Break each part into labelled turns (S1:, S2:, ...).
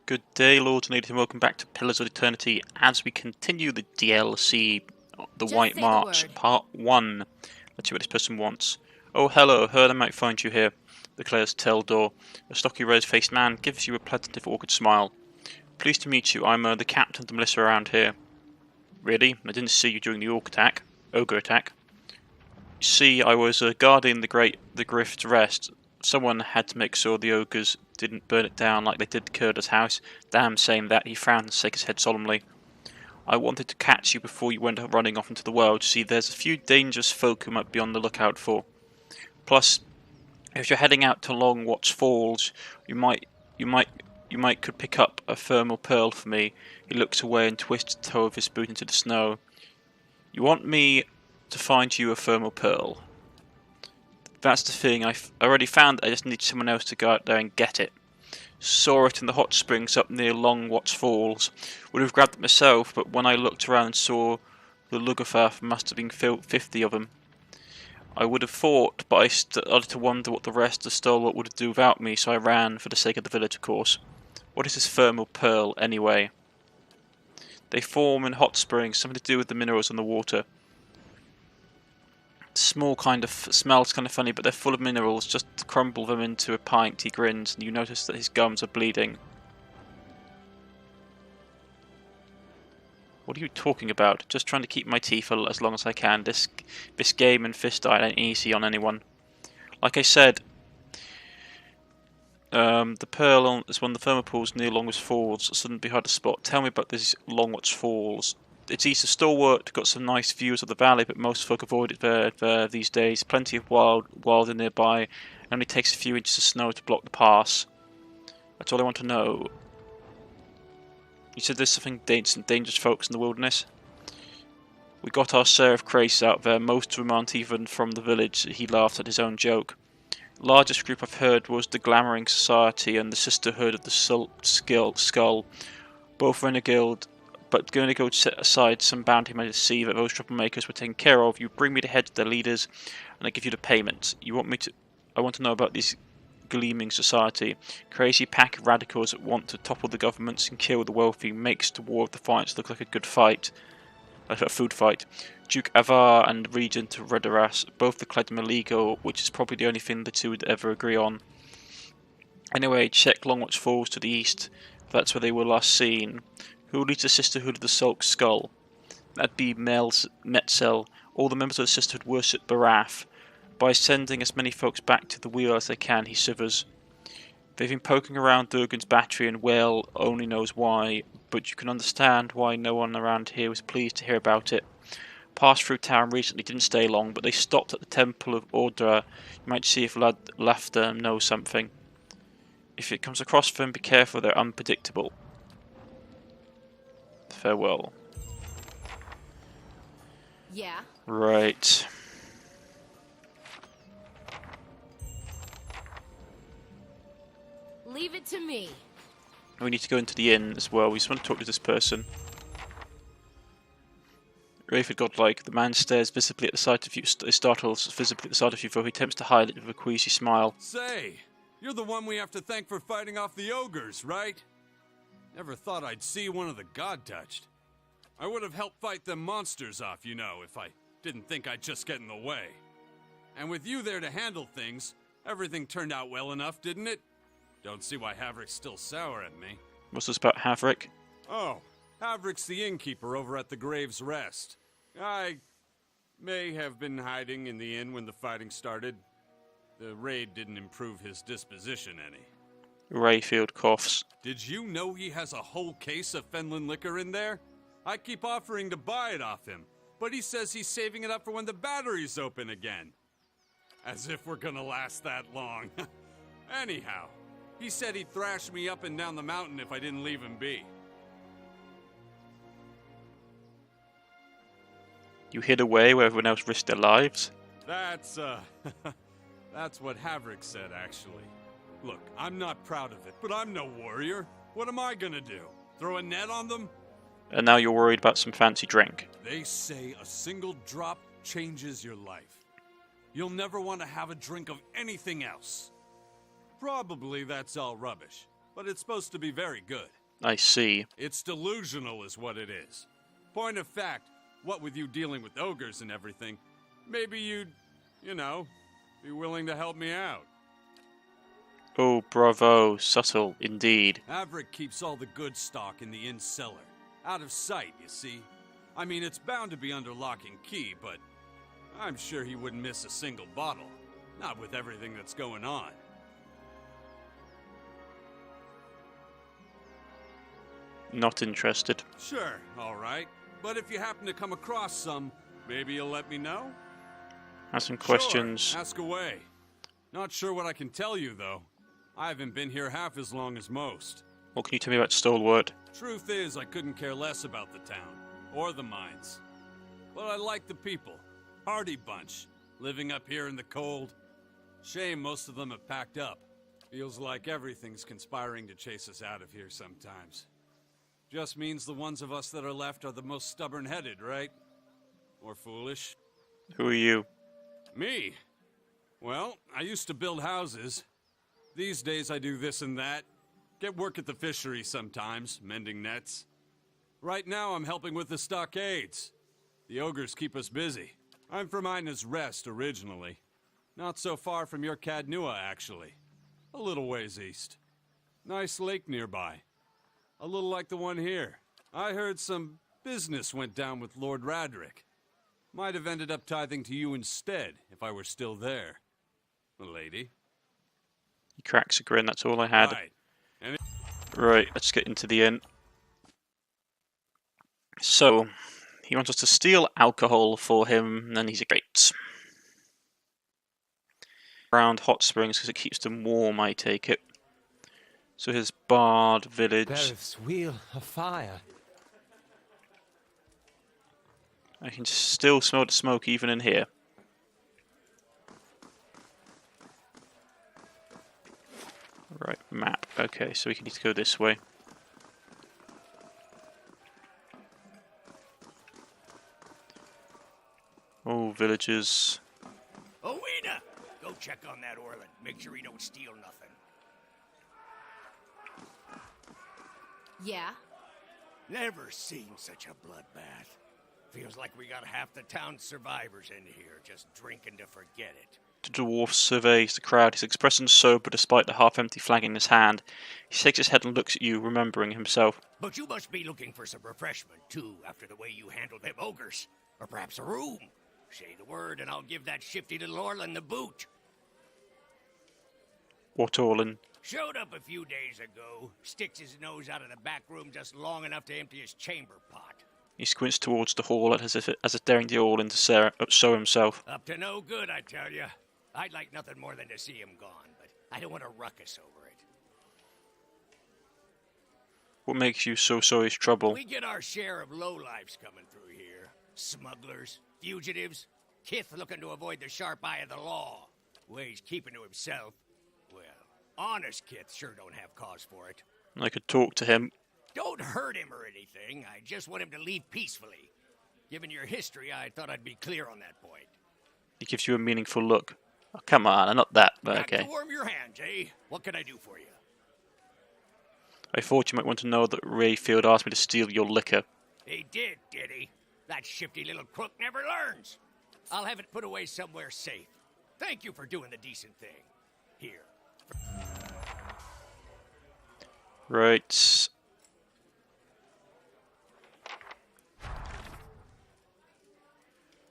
S1: Good day, Lords and ladies, and welcome back to Pillars of Eternity as we continue the DLC, The White March, Part 1. Let's see what this person wants. Oh, hello, heard I might find you here, declares Teldor. A stocky, rose-faced man gives you a pleasant if awkward smile. Pleased to meet you, I'm the captain of the militia around here. Really? I didn't see you during the ogre attack. You see, I was guarding the Grift's Rest. Someone had to make sure the ogres didn't burn it down like they did Kurda's house. Damn, saying that, he frowned and shook his head solemnly. I wanted to catch you before you went running off into the world. See, there's a few dangerous folk who might be on the lookout for. Plus, if you're heading out to Longwatch Falls, you might could pick up a thermal pearl for me. He looks away and twists the toe of his boot into the snow. You want me to find you a thermal pearl? That's the thing, I already found it, I just need someone else to go out there and get it. Saw it in the hot springs up near Longwatch Falls. Would have grabbed it myself, but when I looked around and saw the Lugafath, must have been 50 of them. I would have fought, but I started to wonder what the rest of the stalwart would do without me, so I ran, for the sake of the village of course. What is this thermal pearl, anyway? They form in hot springs, something to do with the minerals in the water. Small kind of smells kind of funny, but they're full of minerals. Just crumble them into a pint. He grins, and you notice that his gums are bleeding. What are you talking about? Just trying to keep my teeth as long as I can. This game and fist diet ain't easy on anyone. Like I said, the pearl is one of the thermal pools near Longwatch Falls. Shouldn't be hard to spot. Tell me about this Longwatch Falls. It's east of Stalwart, got some nice views of the valley, but most folk avoid it there these days. Plenty of wild nearby, and only takes a few inches of snow to block the pass. That's all I want to know. You said there's some dangerous folks in the wilderness? We got our share of crazies out there, most of them aren't even from the village. He laughed at his own joke. Largest group I've heard was the Glamoring Society and the Sisterhood of the Skull. Both renegade, but going to go set aside some bounty money to see that those troublemakers were taken care of. You bring me the heads of their leaders, and I give you the payment. I want to know about this Gleaming Society. Crazy pack of radicals that want to topple the governments and kill the wealthy, makes the war of the fights look like a good fight. Like a food fight. Duke Avar and Regent Redaras, both declared them illegal, which is probably the only thing the two would ever agree on. Anyway, check Longwatch Falls to the east. That's where they were last seen. Who leads the Sisterhood of the Sulk Skull? That'd be Metzel. All the members of the Sisterhood worship Barath. By sending as many folks back to the wheel as they can, he shivers. They've been poking around Durgan's battery and well only knows why, but you can understand why no one around here was pleased to hear about it. Passed through town recently, didn't stay long, but they stopped at the Temple of Ordra. You might see if Laughter knows something. If it comes across them, be careful, they're unpredictable. Farewell.
S2: Yeah.
S1: Right.
S2: Leave it to me.
S1: We need to go into the inn as well. We just want to talk to this person. Rayford godlike, the man stares visibly at the sight of you, startles visibly at the sight of you, though he attempts to hide it with a queasy smile.
S3: Say, you're the one we have to thank for fighting off the ogres, right? Never thought I'd see one of the god-touched. I would have helped fight them monsters off, you know, if I didn't think I'd just get in the way. And with you there to handle things, everything turned out well enough, didn't it? Don't see why Havrick's still sour at me.
S1: What's this about Havrick?
S3: Oh, Havrick's the innkeeper over at the Grave's Rest. I may have been hiding in the inn when the fighting started. The raid didn't improve his disposition any.
S1: Rayfield coughs.
S3: Did you know he has a whole case of Fenland liquor in there? I keep offering to buy it off him, but he says he's saving it up for when the battery's open again. As if we're gonna last that long. Anyhow, he said he'd thrash me up and down the mountain if I didn't leave him be.
S1: You hid away where everyone else risked their lives?
S3: That's what Havrick said, actually. Look, I'm not proud of it, but I'm no warrior. What am I gonna do? Throw a net on them?
S1: And now you're worried about some fancy drink.
S3: They say a single drop changes your life. You'll never want to have a drink of anything else. Probably that's all rubbish, but it's supposed to be very good.
S1: I see.
S3: It's delusional is what it is. Point of fact, what with you dealing with ogres and everything, maybe you'd, you know, be willing to help me out.
S1: Oh, bravo. Subtle, indeed.
S3: Averick keeps all the good stock in the inn cellar. Out of sight, you see. I mean, it's bound to be under lock and key, but I'm sure he wouldn't miss a single bottle. Not with everything that's going on.
S1: Not interested.
S3: Sure, all right. But if you happen to come across some, maybe you'll let me know?
S1: Have some questions.
S3: Sure, ask away. Not sure what I can tell you, though. I haven't been here half as long as most.
S1: What can you tell me about Stalwart?
S3: Truth is, I couldn't care less about the town, or the mines. But I like the people. Hardy bunch, living up here in the cold. Shame most of them have packed up. Feels like everything's conspiring to chase us out of here sometimes. Just means the ones of us that are left are the most stubborn-headed, right? Or foolish.
S1: Who are you?
S3: Me? Well, I used to build houses. These days I do this and that. Get work at the fishery sometimes, mending nets. Right now I'm helping with the stockades. The ogres keep us busy. I'm from Ina's Rest originally. Not so far from your Cadnua, actually. A little ways east. Nice lake nearby. A little like the one here. I heard some business went down with Lord Radric. Might have ended up tithing to you instead, if I were still there. Lady.
S1: He cracks a grin, that's all I had.
S3: Right.
S1: Right, let's get into the inn. So, he wants us to steal alcohol for him, and he's a great. Around hot springs because it keeps them warm, I take it. So his Bard village.
S2: Berith's wheel of fire.
S1: I can still smell the smoke even in here. Right, map. Okay, so we need to go this way. Oh, villagers.
S4: Owena! Go check on that Orland. Make sure he don't steal nothing.
S5: Yeah?
S4: Never seen such a bloodbath. Feels like we got half the town's survivors in here, just drinking to forget it.
S1: The dwarf surveys the crowd. His expression sober despite the half-empty flag in his hand. He shakes his head and looks at you, remembering himself.
S4: But you must be looking for some refreshment, too, after the way you handled them ogres. Or perhaps a room. Say the word and I'll give that shifty little Orland the boot.
S1: What Orland?
S4: Showed up a few days ago. Sticks his nose out of the back room just long enough to empty his chamber pot.
S1: He squints towards the hall as if daring the Orland to show himself.
S4: Up to no good, I tell you. I'd like nothing more than to see him gone, but I don't want to ruckus over it.
S1: What makes you so sorry is trouble?
S4: We get our share of lowlifes coming through here. Smugglers, fugitives, Kith looking to avoid the sharp eye of the law. Ways keeping to himself. Well, honest Kith sure don't have cause for it.
S1: I could talk to him.
S4: Don't hurt him or anything. I just want him to leave peacefully. Given your history, I thought I'd be clear on that point.
S1: He gives you a meaningful look. Oh, come on, not that, but
S4: Got
S1: okay.
S4: to warm your hands, eh? What can I do for you?
S1: I thought you might want to know that Rayfield asked me to steal your liquor.
S4: He did he? That shifty little crook never learns. I'll have it put away somewhere safe. Thank you for doing the decent thing. Here.
S1: Right.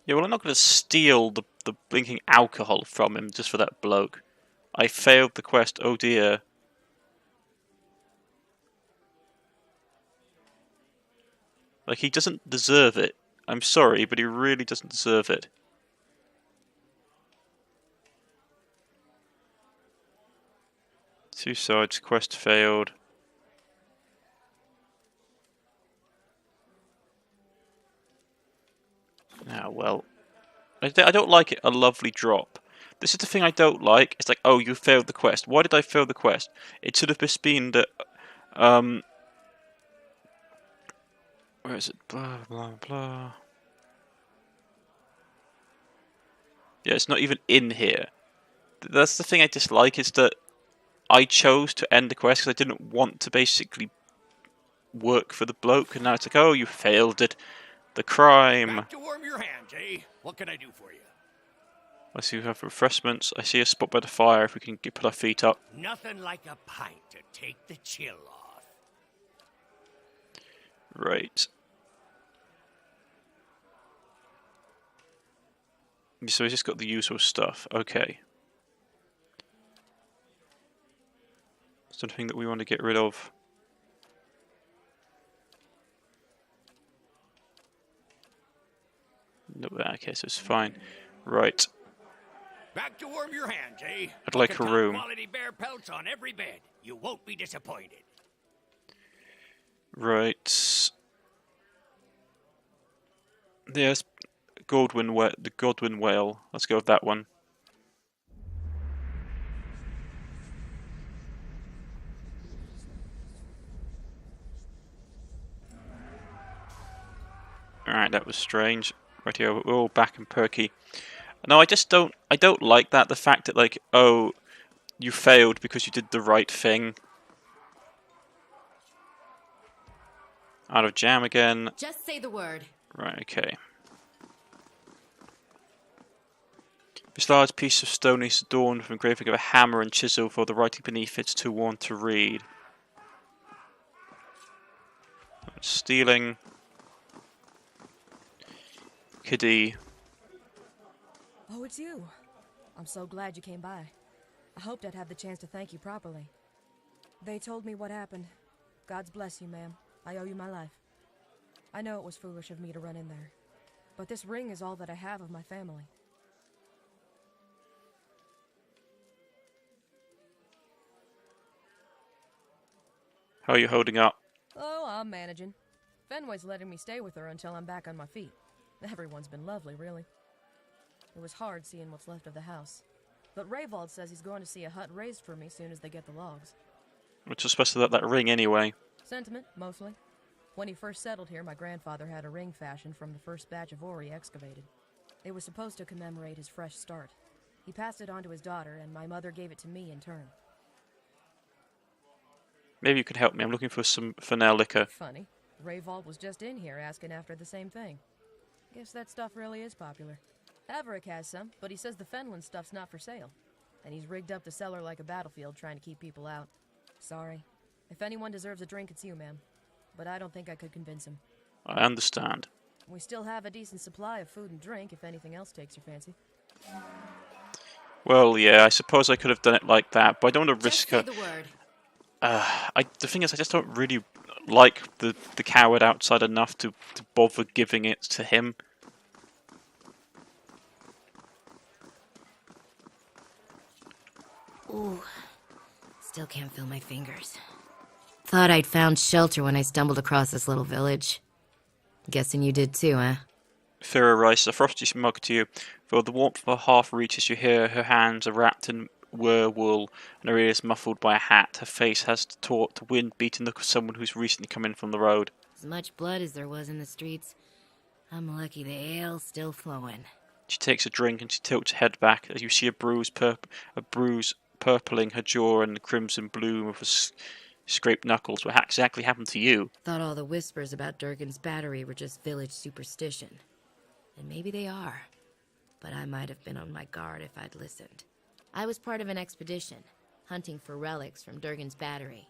S1: Yeah, well, I'm not going to steal the blinking alcohol from him just for that bloke. I failed the quest, oh dear. Like, he doesn't deserve it. I'm sorry, but he really doesn't deserve it. Two sides, quest failed. Ah, well. I don't like it, a lovely drop. This is the thing I don't like. It's like, oh, you failed the quest. Why did I fail the quest? It should have just been that, where is it? Blah, blah, blah. Yeah, it's not even in here. That's the thing I dislike, is that I chose to end the quest because I didn't want to basically work for the bloke, and now it's like, oh, you failed at the crime.
S4: Back to warm your hands, eh? What can I do for you?
S1: I see we have refreshments. I see a spot by the fire if we can put our feet up.
S4: Nothing like a pint to take the chill off.
S1: Right. So he's just got the usual stuff. Okay. Something that we want to get rid of. No, okay, so it's fine. Right.
S4: Back to warm your hands, eh?
S1: I'd like a room.
S4: Quality bear pelts on every bed. You won't be disappointed.
S1: Right. There's the Godwin whale. Let's go with that one. Alright, that was strange. Right here, we're all back and perky. No, I don't like that. The fact that, like, oh, you failed because you did the right thing. Out of jam again.
S5: Just say the word.
S1: Right, okay. This large piece of stone is adorned with engraving of a hammer and chisel, for the writing beneath it's too worn to read. Stealing. Kiddie.
S6: Oh, it's you. I'm so glad you came by. I hoped I'd have the chance to thank you properly. They told me what happened. God's bless you, ma'am. I owe you my life. I know it was foolish of me to run in there, but this ring is all that I have of my family.
S1: How are you holding up?
S6: Oh, I'm managing. Fenway's letting me stay with her until I'm back on my feet. Everyone's been lovely, really. It was hard seeing what's left of the house. But Rayvold says he's going to see a hut raised for me soon as they get the logs.
S1: What's especially that ring anyway?
S6: Sentiment, mostly. When he first settled here, my grandfather had a ring fashioned from the first batch of ore he excavated. It was supposed to commemorate his fresh start. He passed it on to his daughter, and my mother gave it to me in turn.
S1: Maybe you can help me. I'm looking for some Fennel liquor.
S6: Funny. Rayvold was just in here asking after the same thing. Guess that stuff really is popular. Averick has some, but he says the Fenland stuff's not for sale. And he's rigged up the cellar like a battlefield trying to keep people out. Sorry. If anyone deserves a drink, it's you, ma'am. But I don't think I could convince him.
S1: I understand.
S6: We still have a decent supply of food and drink if anything else takes your fancy.
S1: Well, yeah, I suppose I could have done it like that, but I don't want to risk
S5: Just say the word.
S1: the thing is, I just don't really like the coward outside enough to bother giving it to him.
S5: Ooh. Still can't feel my fingers. Thought I'd found shelter when I stumbled across this little village. Guessing you did too, huh?
S1: Fira rises a frosty smug to you. For the warmth of her half reaches, you hear her hands are wrapped in wool and her ears muffled by a hat. Her face has the taut, wind-beaten look of someone who's recently come in from the road.
S5: As much blood as there was in the streets, I'm lucky the ale's still flowing.
S1: She takes a drink and she tilts her head back as you see a bruise purpling her jaw and the crimson bloom of her scraped knuckles. What exactly happened to you?
S5: Thought all the whispers about Durgan's battery were just village superstition. And maybe they are. But I might have been on my guard if I'd listened. I was part of an expedition, hunting for relics from Durgan's battery.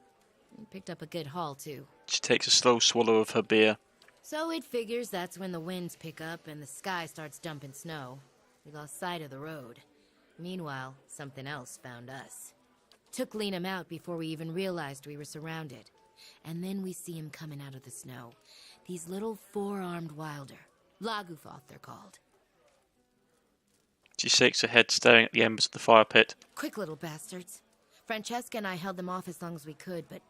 S5: And picked up a good haul, too.
S1: She takes a slow swallow of her beer.
S5: So it figures that's when the winds pick up and the sky starts dumping snow. We lost sight of the road. Meanwhile, something else found us. Took Liam out before we even realized we were surrounded. And then we see him coming out of the snow. These little four-armed wilder. Lagufoth, they're called.
S1: She shakes her head, staring at the embers of the fire pit.
S5: Quick little bastards. Francesca and I held them off as long as we could, but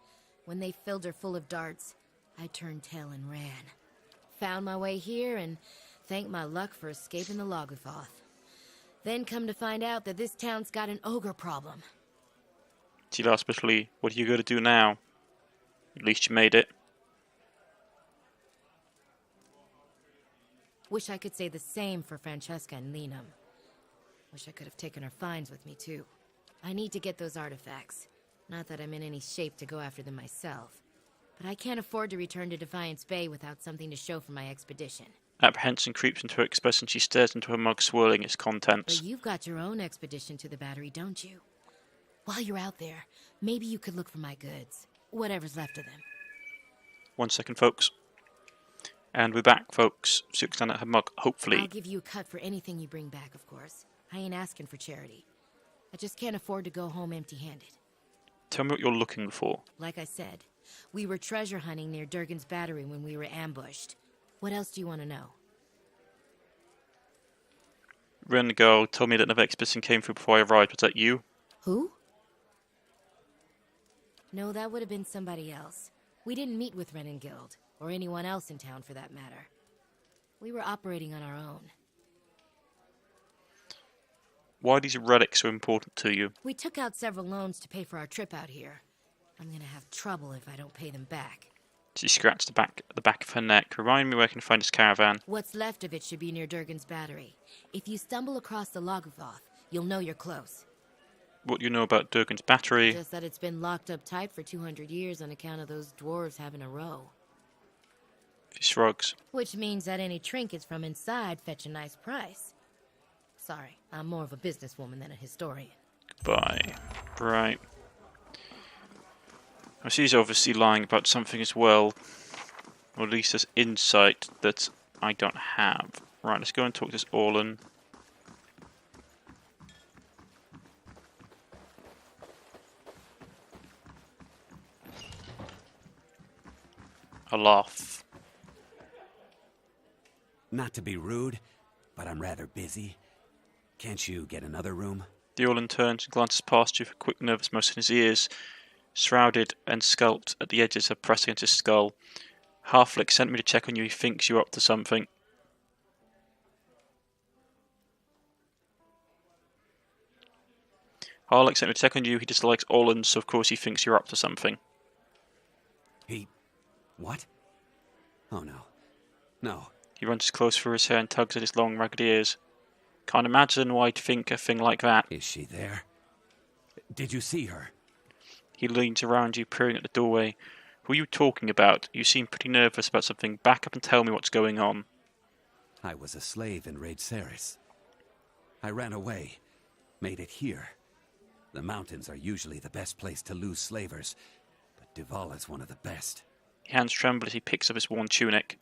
S5: when they filled her full of darts, I turned tail and ran. Found my way here and thanked my luck for escaping the Lagufoth. Then come to find out that this town's got an ogre problem.
S1: She laughs bitterly. What are you going to do now? At least you made it.
S5: Wish I could say the same for Francesca and Liam. Wish I could have taken her finds with me, too. I need to get those artifacts. Not that I'm in any shape to go after them myself, but I can't afford to return to Defiance Bay without something to show for my expedition.
S1: Apprehension creeps into her expression. She stares into her mug, swirling its contents.
S5: But you've got your own expedition to the Battery, don't you? While you're out there, maybe you could look for my goods. Whatever's left of them.
S1: 1 second, folks. And we're back, folks. She looks down at her mug, hopefully.
S5: I'll give you a cut for anything you bring back, of course. I ain't asking for charity. I just can't afford to go home empty-handed.
S1: Tell me what you're looking for.
S5: Like I said, we were treasure hunting near Durgan's Battery when we were ambushed. What else do you want to know?
S1: Rengar told me that another expedition came through before I arrived. Was that you?
S5: Who? No, that would have been somebody else. We didn't meet with Renengild, or anyone else in town for that matter. We were operating on our own.
S1: Why are these relics so important to you?
S5: We took out several loans to pay for our trip out here. I'm gonna have trouble if I don't pay them back.
S1: She scratched the back of her neck. Remind me where I can find this caravan.
S5: What's left of it should be near Durgan's Battery. If you stumble across the Logothoth, you'll know you're close.
S1: What do you know about Durgan's Battery?
S5: Just that it's been locked up tight for 200 years on account of those dwarves having a row.
S1: She shrugs.
S5: Which means that any trinkets from inside fetch a nice price. Sorry, I'm more of a businesswoman than a historian.
S1: Goodbye. Right. Well, she's obviously lying about something as well. Or at least there's insight that I don't have. Right, let's go and talk to this Orlan. Alof.
S7: Not to be rude, but I'm rather busy. Can't you get another room?
S1: The Orlan turns and glances past you with a quick nervous motion in his ears, shrouded and sculpted at the edges of pressing into his skull. Halflick sent me to check on you. He thinks you're up to something. Harlech sent me to check on you. He dislikes Orlan, so of course he thinks you're up to something.
S7: He... what? Oh no. No.
S1: He runs his clothes through his hair and tugs at his long, ragged ears. Can't imagine why he'd think a thing like that.
S7: Is she there? Did you see her?
S1: He leans around you, peering at the doorway. Who are you talking about? You seem pretty nervous about something. Back up and tell me what's going on.
S7: I was a slave in Raid Ceres. I ran away. Made it here. The mountains are usually the best place to lose slavers, but Duvala's one of the best.
S1: His hands tremble as he picks up his worn tunic.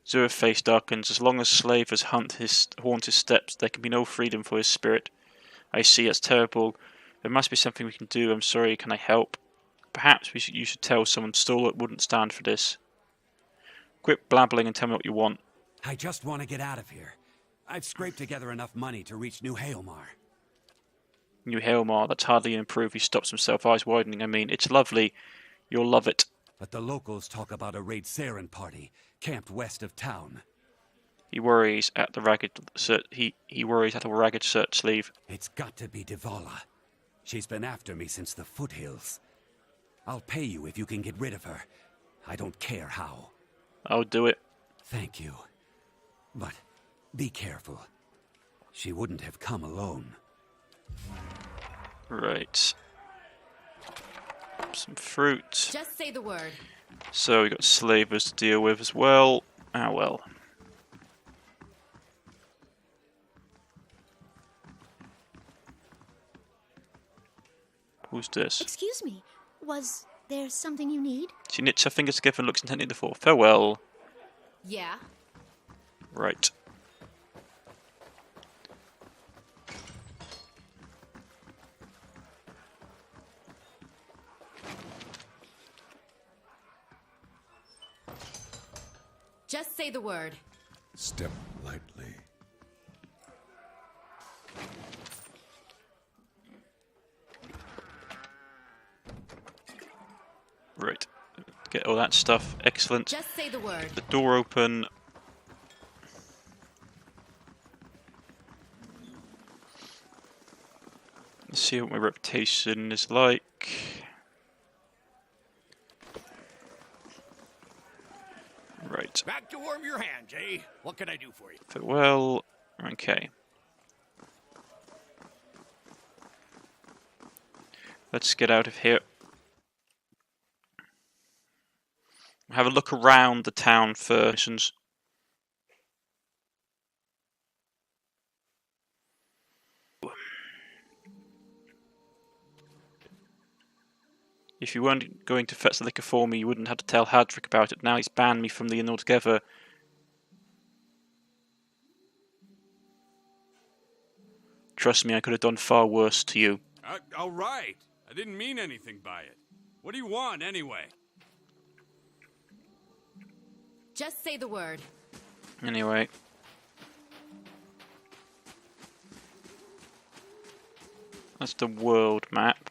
S1: Zura's face darkens. As long as slavers haunt his steps, there can be no freedom for his spirit. I see, that's terrible. There must be something we can do. I'm sorry, can I help? Perhaps you should tell someone. Stalwart wouldn't stand for this. Quit blabbling and tell me what you want.
S7: I just want to get out of here. I've scraped together enough money to reach New Hailmar.
S1: New Hailmar, that's hardly an improve. He stops himself, eyes widening. I mean, it's lovely. You'll love it.
S7: But the locals talk about a Raid Saren party, camped west of town.
S1: He worries at the ragged he worries at a ragged shirt sleeve.
S7: It's got to be Duvala. She's been after me since the foothills. I'll pay you if you can get rid of her. I don't care how.
S1: I'll do it.
S7: Thank you. But be careful. She wouldn't have come alone.
S1: Right. Some fruit.
S5: Just say the word.
S1: So we got slavers to deal with as well. Ah well. Who's this?
S8: Excuse me, was there something you need?
S1: She knits her fingers together and looks intently at the floor. Farewell.
S5: Yeah?
S1: Right.
S5: Just say the word.
S9: Step lightly.
S1: Right. Get all that stuff. Excellent.
S5: Just say the word.
S1: The door open. Let's see what my reputation is like. Right.
S4: Back to warm your hands, eh? What can I do for you?
S1: Farewell. Okay. Let's get out of here. Have a look around the town for missions. If you weren't going to fetch the liquor for me, you wouldn't have to tell Hadrick about it. Now he's banned me from the inn altogether. Trust me, I could have done far worse to you.
S3: All right. I didn't mean anything by it. What do you want, anyway?
S5: Just say the word.
S1: Anyway. That's the world map.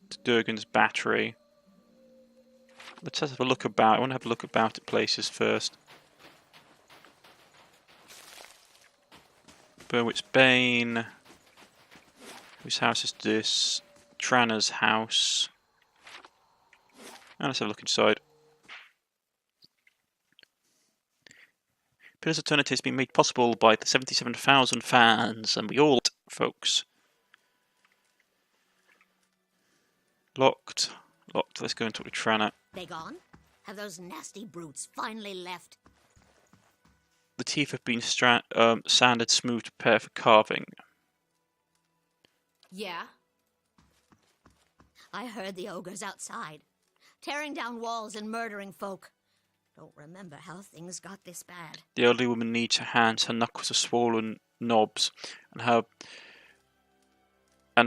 S1: It's Durgan's battery. Let's have a look about. I want to have a look about at places first. Berwick's Bane. Whose house is this? Tranner's house. And let's have a look inside. Pillar's Eternity has been made possible by the 77,000 fans, and we all, folks. Locked. Locked. Let's go and talk to Tranner.
S8: They gone? Have those nasty brutes finally left?
S1: The teeth have been sanded smooth to prepare for carving.
S5: Yeah?
S8: I heard the ogres outside, tearing down walls and murdering folk. Don't remember how things got this bad.
S1: The elderly woman needs her hands. Her knuckles are swollen knobs, and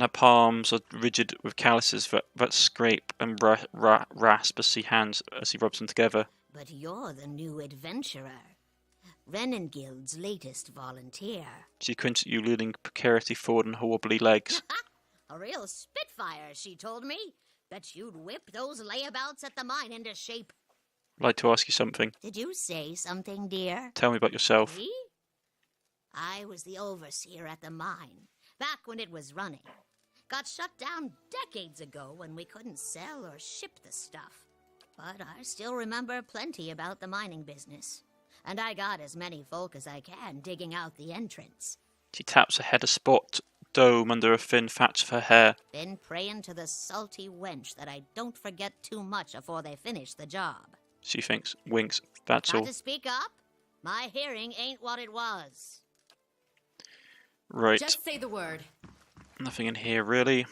S1: her palms are rigid with calluses that scrape and rasp as he rubs them together.
S8: But you're the new adventurer. Renengild's latest volunteer.
S1: She grins at you, leaning precariously forward on her wobbly legs.
S8: A real spitfire, she told me. Bet you'd whip those layabouts at the mine into shape.
S1: I'd like to ask you something.
S8: Did you say something, dear?
S1: Tell me about yourself.
S8: Me? I was the overseer at the mine, back when it was running. Got shut down decades ago when we couldn't sell or ship the stuff. But I still remember plenty about the mining business. And I got as many folk as I can digging out the entrance.
S1: She taps her head a spot dome under a thin thatch of her hair.
S8: Been praying to the salty wench that I don't forget too much before they finish the job.
S1: She thinks, winks, that's all.
S8: Got to speak up? My hearing ain't what it was.
S1: Right.
S5: Just say the word.
S1: Nothing in here, really.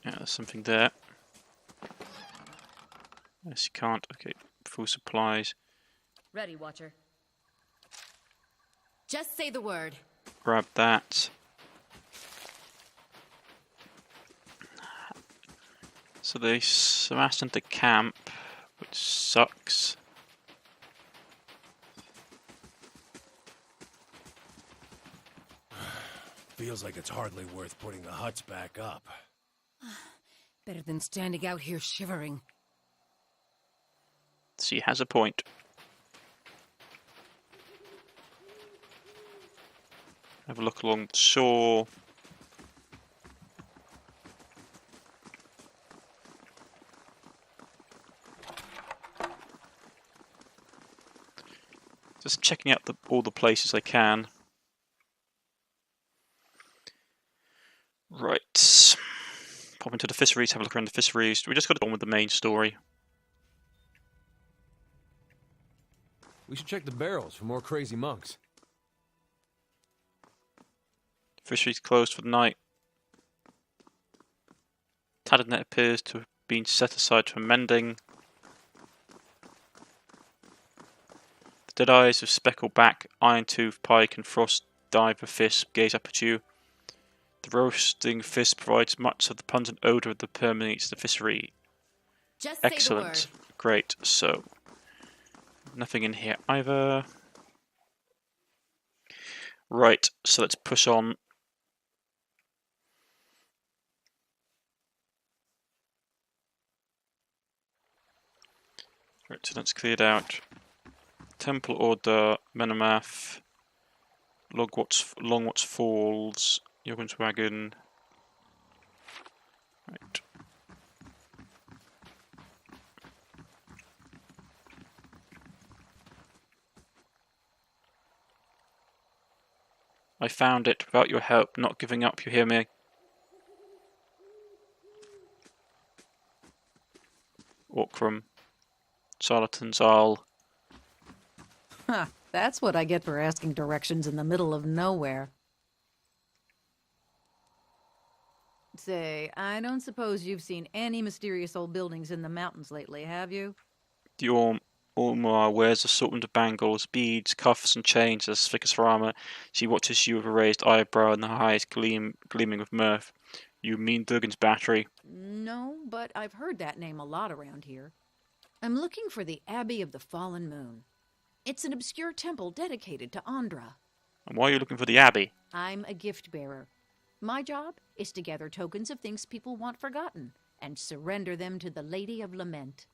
S1: Yeah, there's something there. Yes, you can't. Okay, full supplies.
S6: Ready, Watcher.
S5: Just say the word.
S1: Grab that. So they smashed into camp, which sucks.
S2: Feels like it's hardly worth putting the huts back up.
S10: Better than standing out here shivering.
S1: She has a point. Have a look along the shore. Just checking out all the places I can. Right. Pop into the fisheries, have a look around the fisheries. We just got on with the main story.
S2: We should check the barrels for more crazy monks.
S1: Fisheries closed for the night. Tattered net appears to have been set aside for mending. The dead eyes of speckled back, iron tooth, pike, and frost diver fish gaze up at you. The roasting fish provides much of the pungent odour that permeates the fishery.
S5: Just say
S1: Excellent.
S5: the word.
S1: Great. So, nothing in here either. Right, so let's push on. Right, so that's cleared out. Temple Order, Menamath, Longwatch Falls, Yogun's Wagon. Right. I found it without your help, not giving up, you hear me? Orkram. Charlatan's Isle.
S10: Huh, that's what I get for asking directions in the middle of nowhere. Say, I don't suppose you've seen any mysterious old buildings in the mountains lately, have you?
S1: The Ormar wears assortment of bangles, beads, cuffs, and chains as thick as her armor. She watches you with a raised eyebrow and the eyes gleaming with mirth. You mean Durgan's battery?
S10: No, but I've heard that name a lot around here. I'm looking for the Abbey of the Fallen Moon. It's an obscure temple dedicated to Andra.
S1: And why are you looking for the Abbey?
S10: I'm a gift bearer. My job is to gather tokens of things people want forgotten and surrender them to the Lady of Lament.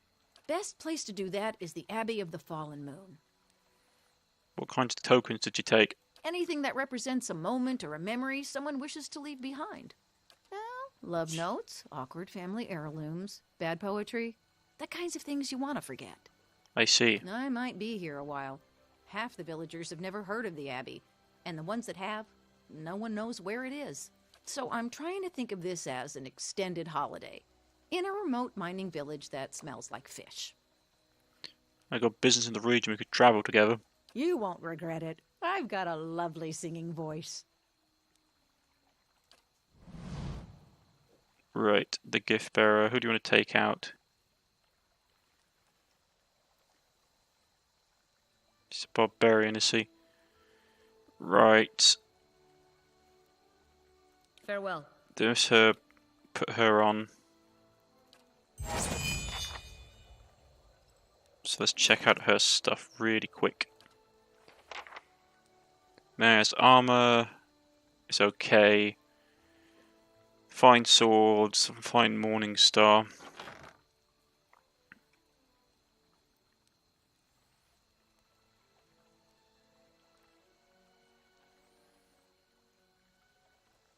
S10: Best place to do that is the Abbey of the Fallen Moon.
S1: What kinds of tokens did you take?
S10: Anything that represents a moment or a memory someone wishes to leave behind. Well, love notes, awkward family heirlooms, bad poetry, the kinds of things you want to forget.
S1: I see.
S10: I might be here a while. Half the villagers have never heard of the Abbey, and the ones that have, no one knows where it is. So I'm trying to think of this as an extended holiday in a remote mining village that smells like fish.
S1: I got business in the region, we could travel together.
S10: You won't regret it. I've got a lovely singing voice.
S1: Right, the gift bearer. Who do you want to take out? He's a barbarian, is he? Right.
S6: Farewell.
S1: There's her. Put her on. So let's check out her stuff really quick. Mare's armor is okay. Fine swords, fine morning star.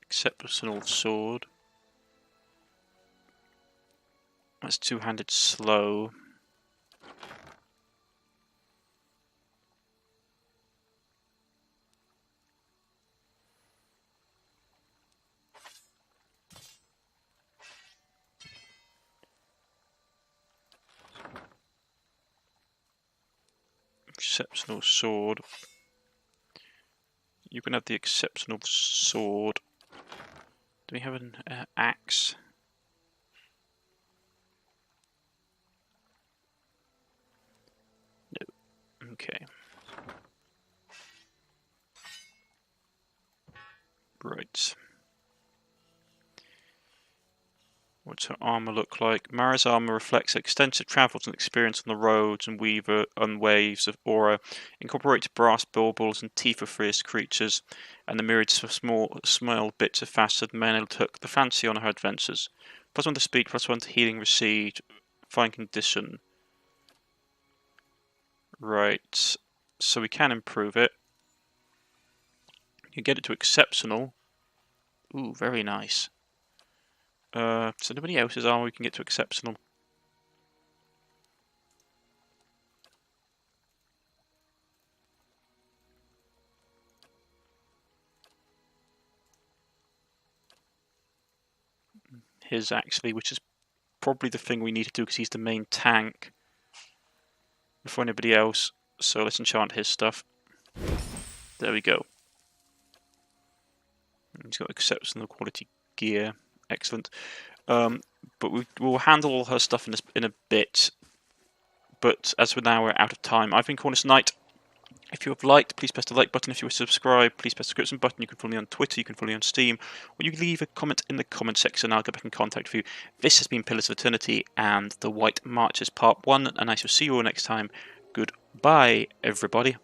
S1: Exceptional sword. That's two-handed slow. Exceptional sword. You can have the exceptional sword. Do we have an axe? No. Okay. Right. What's her armor look like? Mara's armor reflects extensive travels and experience on the roads and waves of Aura, incorporates brass baubles and teeth of fierce creatures, and the myriad small bits of facet men who took the fancy on her adventures. +1 to speed, +1 to healing received, fine condition. Right, so we can improve it. You can get it to exceptional. Ooh, very nice. So nobody else's armor we can get to exceptional. His actually, which is probably the thing we need to do because he's the main tank before anybody else. So let's enchant his stuff. There we go. He's got exceptional quality gear. Excellent. But we'll handle all her stuff in a bit. But as for now, we're out of time. I've been Cornish-Knight. If you have liked, please press the like button. If you are subscribed, please press the subscription button. You can follow me on Twitter, you can follow me on Steam, or you can leave a comment in the comment section and I'll get back in contact with you. This has been Pillars of Eternity and the White Marches Part 1, and I shall see you all next time. Goodbye, everybody.